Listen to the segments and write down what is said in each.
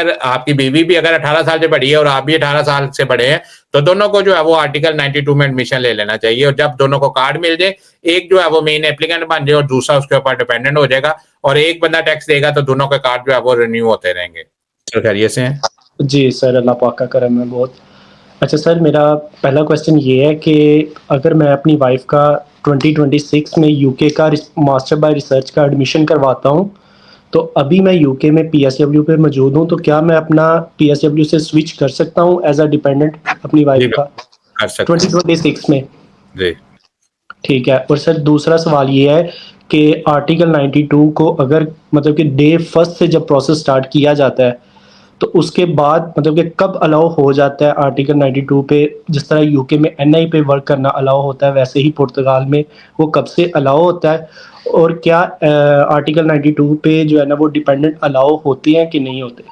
अगर आपकी बीवी भी अगर 18 साल से बड़ी है और आप भी 18 साल से बड़े हैं, तो दोनों को जो है वो आर्टिकल 92 में एडमिशन ले लेना चाहिए। और जब दोनों को कार्ड मिल जाए, एक जो है वो मेन एप्लीकेंट बन जाए और दूसरा उसके ऊपर डिपेंडेंट हो जाएगा, और एक बंदा टैक्स देगा तो दोनों के कार्ड जो है वो रिन्यू होते रहेंगे। सर खैरियत से हैं? जी सर, अल्लाह पाक का करम है बहुत। अच्छा सर, मेरा पहला क्वेश्चन ये है कि अगर मैं अपनी वाइफ का 2026 में यूके का मास्टर बाय रिसर्च का एडमिशन करवाता हूँ, तो अभी मैं यूके में पीएसडब्ल्यू पे मौजूद हूँ, तो क्या मैं अपना पीएसडब्ल्यू से स्विच कर सकता हूँ एज अ डिपेंडेंट अपनी जी, वाइफ का कर सकते हैं। 2026 में? जी। ठीक है। और सर दूसरा सवाल ये है कि आर्टिकल 92 को अगर मतलब कि डे फर्स्ट से जब प्रोसेस स्टार्ट किया जाता है, तो उसके बाद मतलब कि कब अलाउ हो जाता है आर्टिकल 92 पे? जिस तरह यूके में एनआई पे वर्क करना अलाउ होता है, वैसे ही पुर्तगाल में वो कब से अलाउ होता है? और क्या आर्टिकल 92 पे जो है ना वो डिपेंडेंट अलाउ होते हैं कि नहीं होते?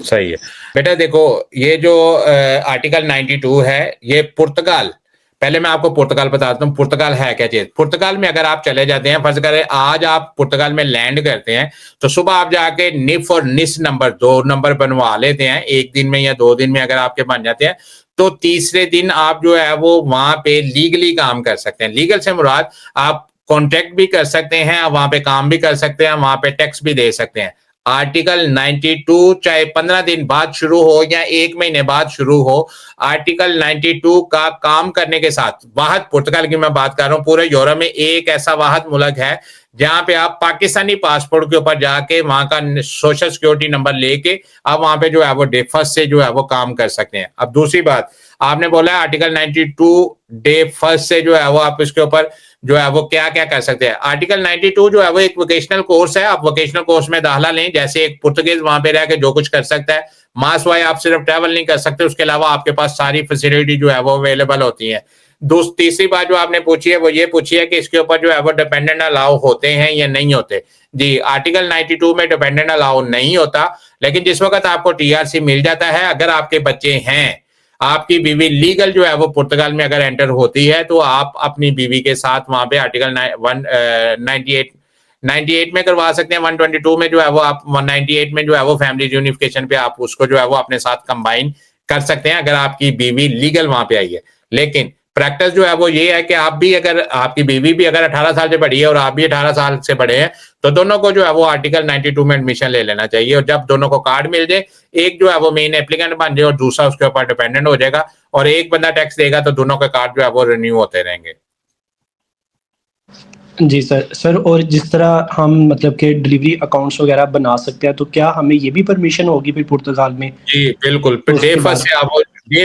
सही है बेटा। देखो, ये जो आर्टिकल 92 है, ये पुर्तगाल, पहले मैं आपको पुर्तगाल बताता हूँ पुर्तगाल है क्या चीज। पुर्तगाल में अगर आप चले जाते हैं, फर्ज करें आज आप पुर्तगाल में लैंड करते हैं, तो सुबह आप जाके निफ और निस नंबर 2 नंबर बनवा लेते हैं, एक दिन में या 2 दिन में अगर आपके बन जाते हैं, तो तीसरे दिन आप जो है वो वहां पे लीगली काम कर सकते हैं। लीगल से मुराद आप कॉन्ट्रैक्ट भी कर सकते हैं, वहां पे काम भी कर सकते हैं, वहां पे टैक्स भी दे सकते हैं। आर्टिकल 92 चाहे 15 दिन बाद शुरू हो या 1 महीने बाद शुरू हो, आर्टिकल 92 का काम करने के साथ, वाहद पुर्तगाल की मैं बात कर रहा हूँ, पूरे यूरोप में एक ऐसा वाहद मुल्क है जहां पे आप पाकिस्तानी पासपोर्ट के ऊपर जाके वहां का सोशल सिक्योरिटी नंबर लेके आप वहां पे जो है वो डे फर्स्ट से जो है वो काम कर सकते हैं। अब दूसरी बात, आपने बोला आर्टिकल 92 डे फर्स्ट से जो है वो आप इसके ऊपर जो है वो क्या क्या कर सकते हैं। आर्टिकल 92 जो है वो एक वोकेशनल कोर्स है, आप वोकेशनल कोर्स में दाखिला लें, जैसे एक पुर्तगीज वहां पे रह के जो कुछ कर सकता है, मास वाई आप सिर्फ ट्रैवल नहीं कर सकते, उसके अलावा आपके पास सारी फैसिलिटी जो है वो अवेलेबल होती है। तीसरी बात जो आपने पूछी है वो ये पूछी है कि इसके ऊपर जो है वो डिपेंडेंट अलाउ होते हैं या नहीं होते। जी, आर्टिकल 92 में डिपेंडेंट अलाउ नहीं होता, लेकिन जिस वक्त आपको टीआरसी मिल जाता है, अगर आपके बच्चे हैं, आपकी बीवी लीगल जो है वो पुर्तगाल में अगर एंटर होती है, तो आप अपनी बीवी के साथ वहां पे आर्टिकल 98 में करवा सकते हैं। 122 में जो है वो आप 198 में जो है वो फैमिली यूनिफिकेशन पे आप उसको जो है वो अपने साथ कंबाइन कर सकते हैं, अगर आपकी बीवी लीगल वहां पे आई है। लेकिन प्रैक्टिस जो है वो ये है कि आप भी अगर आपकी बीवी भी अगर 18 साल से बड़ी है और आप भी 18 साल से बड़े हैं, तो दोनों को जो है वो आर्टिकल 92 में एडमिशन ले लेना चाहिए। और जब दोनों को कार्ड मिल जाए, एक जो है वो मेन एप्लीकेंट बन जाए और दूसरा उसके ऊपर डिपेंडेंट हो जाएगा, और एक बंदा टैक्स देगा तो दोनों के कार्ड जो है वो रिन्यू होते रहेंगे। जी सर, और जिस तरह हम मतलब कि डिलीवरी अकाउंट्स वगैरह बना सकते हैं, तो क्या हमें ये भी परमिशन होगी फिर पुर्तगाल में? जी बिल्कुल, तो डे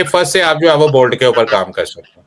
फर्स्ट से आप जो है वो बोर्ड के ऊपर काम कर सकते हैं।